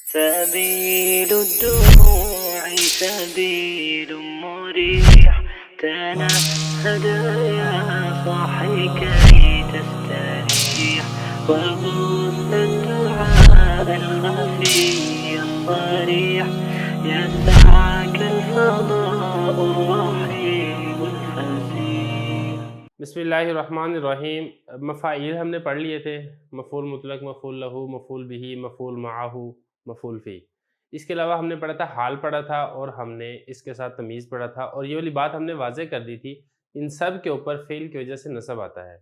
سبيل الدموع سبيل مريح تنهد يا صاحي كي تستريح وغص الدعاء الخفي الصريح يسعك الفضاء الرحيم الفسيح. बिस्मिल्लाहिर्रहमानिर्रहीम। मफ़ाइल हमने पढ़ लिए थे, मफ़ूल मुतलक, मफ़ूल लहू, मफ़ूल बिही, मफ़ूल माहू, मफ़ूल फ़ी। इसके अलावा हमने पढ़ा था हाल पढ़ा था और हमने इसके साथ तमीज़ पढ़ा था, और ये वाली बात हमने वाज़े कर दी थी, इन सब के ऊपर फ़ेल की वजह से नसब आता है।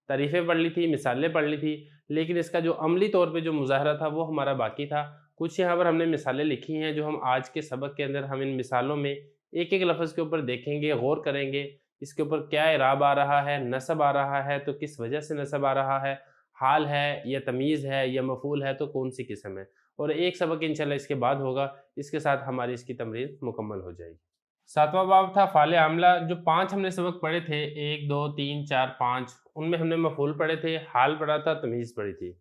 तारीफ़ें पढ़ ली थी, मिसालें पढ़ ली थी, लेकिन इसका जो अमली तौर पे जो मुज़ाहरा था वो हमारा बाकी था। कुछ यहाँ पर हमने मिसालें लिखी हैं जो हम आज के सबक के अंदर हम इन मिसालों में एक-एक लफ्ज़ के ऊपर देखेंगे, गौर करेंगे, इसके ऊपर क्या इराब आ रहा है, नसब आ रहा है तो किस वजह से नसब आ रहा है, हाल है या तमीज़ है या मफ़ूल है तो कौन सी किस्म है, और एक सबक इंशाल्लाह इसके बाद होगा। इसके साथ हमारी इसकी तमरीन मुकम्मल हो जाएगी। सातवां बाब था फ़ाल आमला। जो 5 हमने सबक पढ़े थे, 1, 2, 3, 4, 5, उनमें हमने मफ़ूल पढ़े थे, हाल पढ़ा था, तमीज़ पढ़ी थी।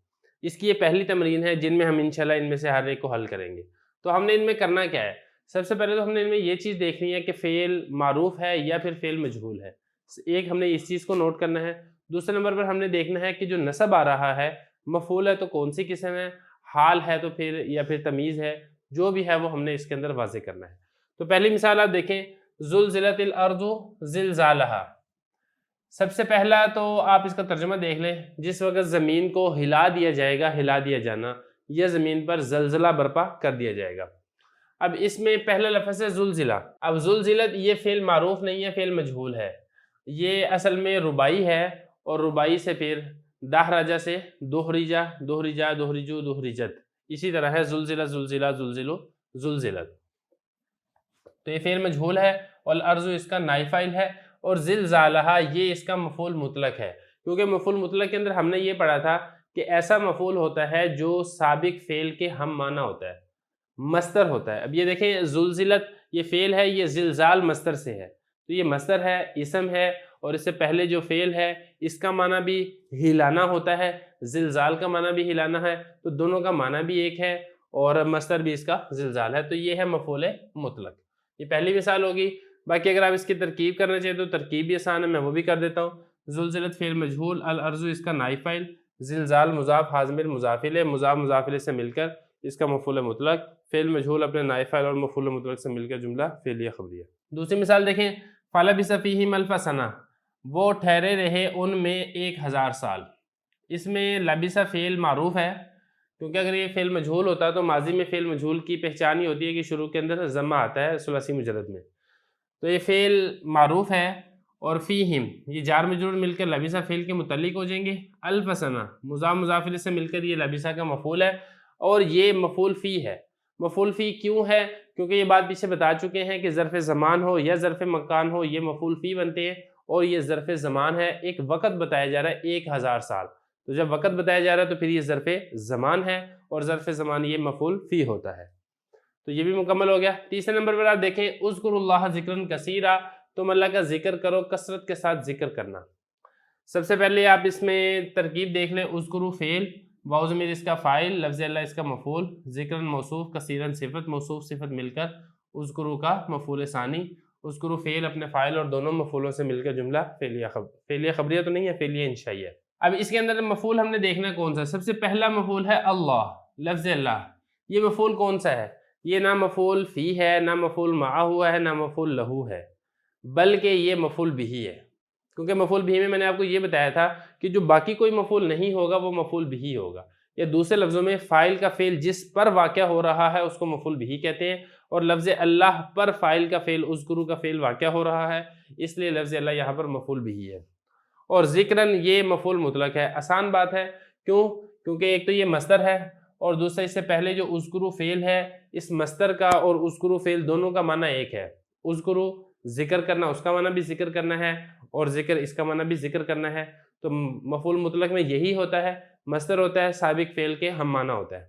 इसकी ये पहली तमरीन है जिनमें हम इंशाल्लाह इनमें से हर एक को हल करेंगे। तो हमने इनमें करना क्या है? सबसे पहले तो हमने इनमें ये चीज़ देखनी है कि फ़ेल मारूफ़ है या फिर फ़ेल मजहूल है। एक हमने इस चीज़ को नोट करना है। दूसरे नंबर पर हमने देखना है कि जो नसब आ रहा है, मफ़ूल है तो कौन सी किस्म है, हाल है तो फिर या फिर तमीज़ है, जो भी है वो हमने इसके अंदर वाज़े करना है। तो पहली मिसाल आप देखें, ज़ुलज़िलतिल अर्ज़ु ज़िलज़ालहा। सबसे पहला तो आप इसका तर्जुमा देख लें, जिस वक़्त ज़मीन को हिला दिया जाएगा, हिला दिया जाना, या ज़मीन पर ज़लज़ला बर्पा कर दिया जाएगा। अब इसमें पहला लफ्ज़ है ज़ुलज़िला। अब ज़ुलज़िलत ये फ़ेल मारूफ़ नहीं है, फ़ेल मजहूल है। ये असल में रुबाई है, और रुबाई से फिर दाहराजा से दोहरीजा, दोहरीजा, दोहरीजू, दोहरीजत, इसी तरह है ज़ुलज़िला, ज़ुलज़िला, ज़ुलज़िलु, ज़ुलज़िलत। तो ये फ़ेल मजहूल है, और अर्ज़ु इसका नाइब फ़ाइल है, और ज़िलज़ालहा ये इसका मफ़ूल मुतलक है। क्योंकि मफ़ूल मुतलक के अंदर हमने ये पढ़ा था कि ऐसा मफ़ूल होता है जो साबिक़ फ़ेल के हम माना होता है, मस्तर होता है। अब ये देखें, ज़ुलज़िलत ये फ़ेल है, ये ज़िलज़ाल मस्तर से है, तो ये मस्तर है, इसम है, और इससे पहले जो फ़ेल है इसका माना भी हिलाना होता है, ज़िलज़ाल का माना भी हिलाना है, तो दोनों का माना भी एक है, और मस्तर भी इसका ज़िलज़ाल है। तो ये है मफ़ूल मुतलक। ये पहली मिसाल होगी। बाकी अगर आप इसकी तरकीब करना चाहिए तो तरकीब भी आसान है, मैं वो भी कर देता हूँ। ज़ुलज़िलत फ़ेल मजहूल, अल अर्ज़ु इसका नाइब फ़ाइल, ज़िलज़ाल मुज़ाफ़, हाज़िमिल मुज़ाफ़िल, मुज़ाफ़ मुज़ाफ़िल से मिलकर इसका मफ़ूल मुतलक, फ़ेल मजहूल अपने नाइब फ़ाइल और मफ़ूल मुतलक से मिलकर जुमला फ़ेलिया ख़बरिया। दूसरी मिसाल देखें, फ़लबिस फ़ीहिम अल्फ़ सना, वो ठहरे रहे उनमें 1000 साल। इसमें लबिसा फ़ेल मारूफ़ है, क्योंकि अगर ये फ़ेल मजहूल होता तो माज़ी में फ़ेल मजहूल की पहचान ही होती है कि शुरू के अंदर ज़म्मा आता है सुलासी मुजर्रद में। तो ये फ़ेल मारूफ़ है, और फ़ीहिम ये जार मजरूर मिलकर लबिसा फ़ेल के मुतल्लिक हो जाएंगे। अल्फ़ सना मुज़ाफ़ मुज़ाफ़िल से मिलकर ये लबिसा का मफ़ूल है, और ये मफ़ूल फ़ी है। मफ़ूल फ़ी क्यों है? क्योंकि ये बात पीछे बता चुके हैं कि ज़र्फ़ ज़मान हो या ज़र्फ़ मकान हो, ये मफ़ूल फ़ी बनते हैं, और ये ज़र्फ़ ज़मान है। एक वक़्त बताया जा रहा है 1000 साल, तो जब वक़्त बताया जा रहा है तो फिर ये ज़र्फ़ ज़मान है, और ज़र्फ़ ज़मान ये मफ़ूल फ़ी होता है। तो ये भी मुकम्मल हो गया। तीसरे नंबर पर आप देखें, उज़्कुरुल्लाह ज़िक्रन कसीरा, तुम अल्लाह का ज़िक्र करो, कसरत के साथ ज़िक्र करना। सबसे पहले आप इसमें तरकीब देख लें, उज़्कुरु फ़ेल, वाउ ज़मीर इसका फ़ाइल, लफ्ज़ अल्लाह इसका मफ़ूल, ज़िक्रन मौसूफ़, कसीरन सिफ़त, मौसूफ़ सिफ़त मिलकर उज़्कुरु का मफ़ूल सानी, उज़्कुरु फ़ेल अपने फ़ाइल और दोनों मफ़ूलों से मिलकर जुमला फ़ेलिया ख़बरिया तो नहीं है, फ़ेलिया इंशाइया। अब इसके अंदर मफ़ूल हमने देखना कौन सा। सबसे पहला मफ़ूल है अल्लाह, लफ्ज़ अल्लाह। ये मफ़ूल कौन सा है? ये ना मफ़ूल फ़ी है, ना मफ़ूल मआ हुआ है, ना मफ़ूल लहू है, बल्कि ये मफ़ूल बिही है। क्योंकि मफ़ूल बिही में मैंने आपको ये बताया था कि जो बाकी कोई मफ़ूल नहीं होगा वो मफ़ूल बिही होगा, या दूसरे लफ्ज़ों में फ़ाइल का फ़ेल जिस पर वाक़या हो रहा है उसको मफ़ूल बिही कहते हैं, और लफ्ज़ अल्लाह पर फ़ाइल का फ़ेल, उज़्कुरु का फ़ेल वाक़या हो रहा है, इसलिए लफ्ज़ अल्लाह यहाँ पर मफ़ूल बिही है। और ज़िक्रन ये मफ़ूल मुतलक है। आसान बात है, क्यों? क्योंकि एक तो ये मस्दर है, और दूसरा इससे पहले जो उज़्कुरु फ़ेल है, इस मस्दर का और उज़्कुरु फ़ेल दोनों का माना एक है। उज़्कुरु ज़िक्र करना, उसका माना भी ज़िक्र करना है, और ज़िक्र इसका माना भी ज़िक्र करना है। तो मफ़ूल मुतलक में यही होता है, मस्दर होता है, साबिक़ फ़ेल के हम माना होता है,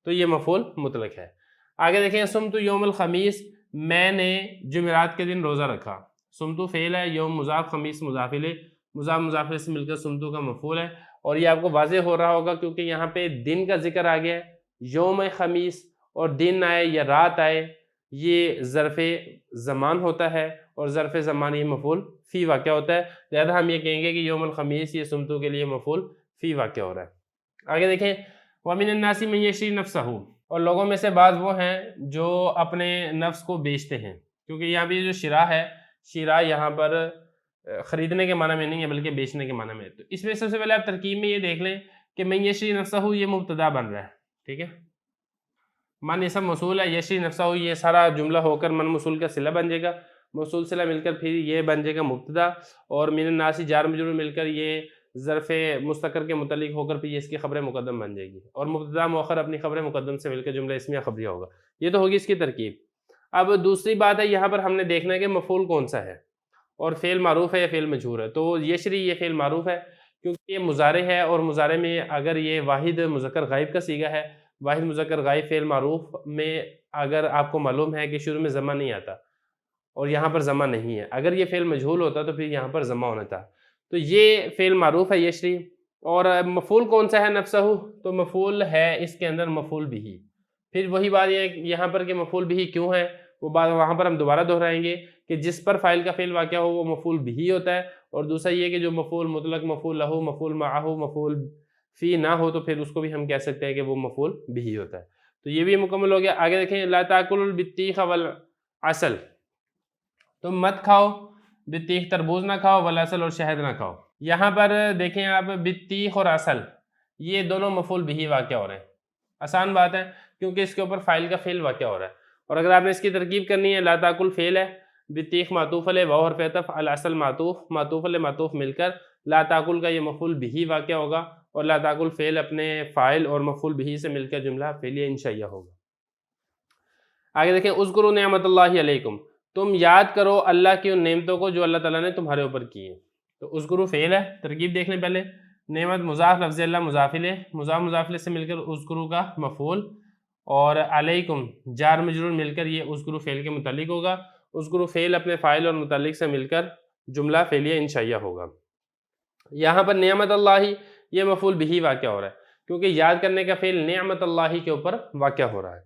तो ये मफ़ूल मुतलक है। आगे देखें, सुम्तु यौमुल ख़मीस, मैंने जुमेरात के दिन रोज़ा रखा। सुम्तु फ़ेल है, यौम मुज़ाफ़, ख़मीस मुज़ाफ़िल, मुज़ाफ़ मुज़ाफ़िल से मिलकर सुम्तु का मफ़ूल है, और ये आपको वाज़ेह हो रहा होगा क्योंकि यहाँ पे दिन का ज़िक्र आ गया है, यौम ख़मीस, اور دن آئے یا رات آئے یہ ظرف زمان ہوتا ہے، اور ظرف زمان یہ مفعول فی واقع ہوتا ہے، لہذا ہم یہ کہیں گے کہ یوم الخمیس یہ سمتو کے لیے مفعول فی واقع ہو رہا ہے۔ آگے دیکھیں وَمِنَ النَّاسِ مَن يَشْرِي نَفْسَهُ، اور لوگوں میں سے بعض وہ ہیں جو اپنے نفس کو بیچتے ہیں، کیونکہ یہاں پہ جو شراء ہے، شراء یہاں پر خریدنے کے معنی میں نہیں ہے بلکہ بیچنے کے معنی میں ہے۔ تو اس میں سب سے پہلے آپ ترکیب میں یہ دیکھ لیں کہ من یشری نفسہ یہ مبتدا بن رہا ہے، ٹھیک ہے، من اسم موصول ہے، یشری نفسہ یہ سارا جملہ ہو کر من موصول کا صلہ بن جائے گا، موصول صلہ مل کر پھر یہ بن جائے گا مبتدا، اور من الناس جار مجرور مل کر یہ ظرف مستقر کے متعلق ہو کر پھر یہ اس کی خبر مقدم بن جائے گی، اور مبتدا مؤخر اپنی خبر مقدم سے مل کر جملہ اسمیہ خبریہ ہوگا۔ یہ تو ہوگی اس کی ترکیب۔ اب دوسری بات ہے، یہاں پر ہم نے دیکھنا ہے کہ مفعول کون سا ہے، اور فعل معروف ہے یا فعل مجہور ہے۔ تو یشری یہ فعل معروف ہے کیونکہ یہ مضارع ہے، اور مضارع میں اگر یہ واحد مذکر غائب کا صیغہ ہے، واحد مذکر غائب فعل معروف میں اگر آپ کو معلوم ہے کہ شروع میں ضمہ نہیں آتا اور یہاں پر ضمہ نہیں ہے، اگر یہ فعل مجہول ہوتا تو پھر یہاں پر ضمہ ہونا تھا۔ تو یہ فعل معروف ہے یشری، اور مفعول کون سا ہے نفسہ، تو مفعول ہے اس کے اندر مفعول بھی۔ پھر وہی بات یہ یہاں پر کہ مفعول بھی کیوں ہے، وہ بات وہاں پر ہم دوبارہ دہرائیں گے کہ جس پر فاعل کا فعل واقع ہو وہ مفعول بھی ہوتا ہے، اور دوسرا یہ کہ جو مفعول مطلق، مفعول لہو، مفعول معہو، مفعول فی نہ ہو تو پھر اس کو بھی ہم کہہ سکتے ہیں کہ وہ مفعول بھی ہوتا ہے۔ تو یہ بھی مکمل ہو گیا۔ آگے دیکھیں لا تاکلوا البطیخ والعسل، تم مت کھاؤ بطیخ تربوز نہ کھاؤ، والعسل اور شہد نہ کھاؤ۔ یہاں پر دیکھیں آپ بطیخ اور عسل یہ دونوں مفعول بھی واقع ہو رہے ہیں، آسان بات ہے کیونکہ اس کے اوپر فاعل کا فعل واقع ہو رہا ہے، اور اگر آپ نے اس کی ترکیب کرنی ہے لا تاکل فعل ہے، بطیخ معطوف علیہ، واو حرف عطف، العسل معطوف، معطوف علیہ معطوف مل کر لا تاکل کا یہ مفعول بھی واقع ہوگا، اور لا تاکل فعل اپنے فاعل اور مفعول بھی سے مل کر جملہ فعلیہ انشائیہ ہوگا۔ آگے دیکھیں اذکروا نعمت اللہ علیکم، تم یاد کرو اللہ کی ان نعمتوں کو جو اللہ تعالیٰ نے تمہارے اوپر کی ہیں۔ تو اذکروا فعل ہے، ترکیب دیکھ لیں پہلے، نعمت مضاف، لفظ اللہ مضاف الیہ، مضاف مضاف الیہ سے مل کر اذکروا کا مفعول، اور علیکم جار مجرور مل کر یہ اذکروا فعل کے متعلق ہوگا، اذکروا فعل اپنے فاعل اور متعلق سے مل کر جملہ فعلیہ انشائیہ ہوگا۔ یہاں پر نعمت اللہ یہ مفعول بھی واقع ہو رہا ہے کیونکہ یاد کرنے کا فعل نعمت اللہ کے اوپر واقع ہو رہا ہے،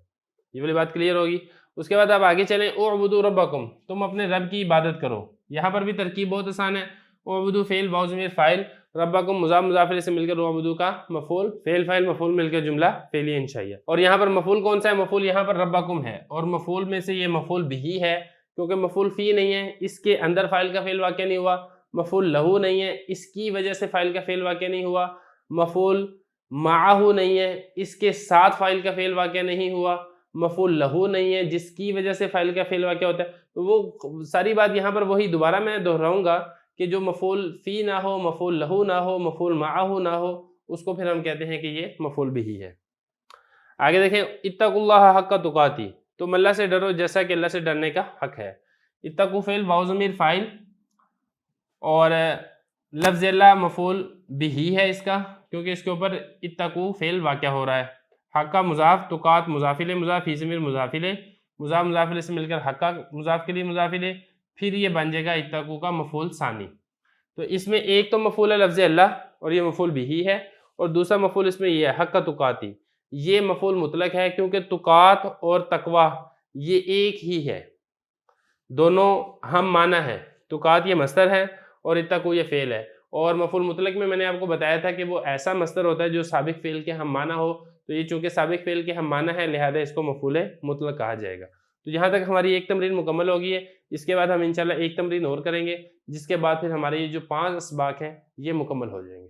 یہ والی بات کلیئر ہوگی۔ اس کے بعد آپ آگے چلیں اعبدوا ربکم، تم اپنے رب کی عبادت کرو۔ یہاں پر بھی ترکیب بہت آسان ہے، اعبدوا فعل واو ضمیر فاعل، ربکم مضاف مضاف الیہ سے مل کر اعبدوا کا مفعول، فعل فاعل مفعول مل کر جملہ فعلیہ انشائیہ۔ اور یہاں پر مفعول کون سا ہے، مفعول یہاں پر ربکم ہے، اور مفعول میں سے یہ مفعول بھی ہے کیونکہ مفعول فی نہیں ہے، اس کے اندر فاعل کا فعل واقع نہیں ہوا، مفعول لہو نہیں ہے، اس کی وجہ سے فاعل کا فعل واقع نہیں ہوا، مفعول معہو نہیں ہے، اس کے ساتھ فاعل کا فعل واقع نہیں ہوا، مفعول لہو نہیں ہے جس کی وجہ سے فاعل کا فعل واقع ہوتا ہے۔ تو وہ ساری بات یہاں پر وہی دوبارہ میں دہراؤں گا کہ جو مفعول فی نہ ہو، مفعول لہو نہ ہو، مفعول معہو نہ ہو، اس کو پھر ہم کہتے ہیں کہ یہ مفعول بھی ہے۔ آگے دیکھیں اتقوا اللہ حق تقاتی، تم اللہ سے ڈرو جیسا کہ اللہ سے ڈرنے کا حق ہے۔ اتقوا فعل واو ضمیر فاعل، اور لفظ اللہ مفعول بھی ہے اس کا کیونکہ اس کے اوپر اتقوا فعل واقع ہو رہا ہے، حق کا مضاف، تقات مضاف الیہ، مضاف فی ضمیر مضاف الیہ، مضاف مضاف الیہ سے مل کر حق کا مضاف کے لیے مضاف الیہ، پھر یہ بن جائے گا اتقوا کا مفعول ثانی۔ تو اس میں ایک تو مفعول ہے لفظ اللہ اور یہ مفعول بھی ہے، اور دوسرا مفعول اس میں یہ ہے حق کا تقاتی، یہ مفعول مطلق ہے کیونکہ تقات اور تقوی یہ ایک ہی ہے، دونوں ہم معنی ہے، تقات یہ مصدر ہے اور اتقوا یہ فعل ہے، اور مفعول مطلق میں نے آپ کو بتایا تھا کہ وہ ایسا مصدر ہوتا ہے جو سابق فعل کے ہم معنی ہو، تو یہ چونکہ سابق فعل کے ہم معنی ہے لہذا اس کو مفعول مطلق کہا جائے گا۔ تو یہاں تک ہماری ایک تمرین مکمل ہوگی ہے، اس کے بعد ہم انشاءاللہ ایک تمرین اور کریں گے جس کے بعد پھر ہمارے یہ جو 5 اسباق ہیں یہ مکمل ہو جائیں گے۔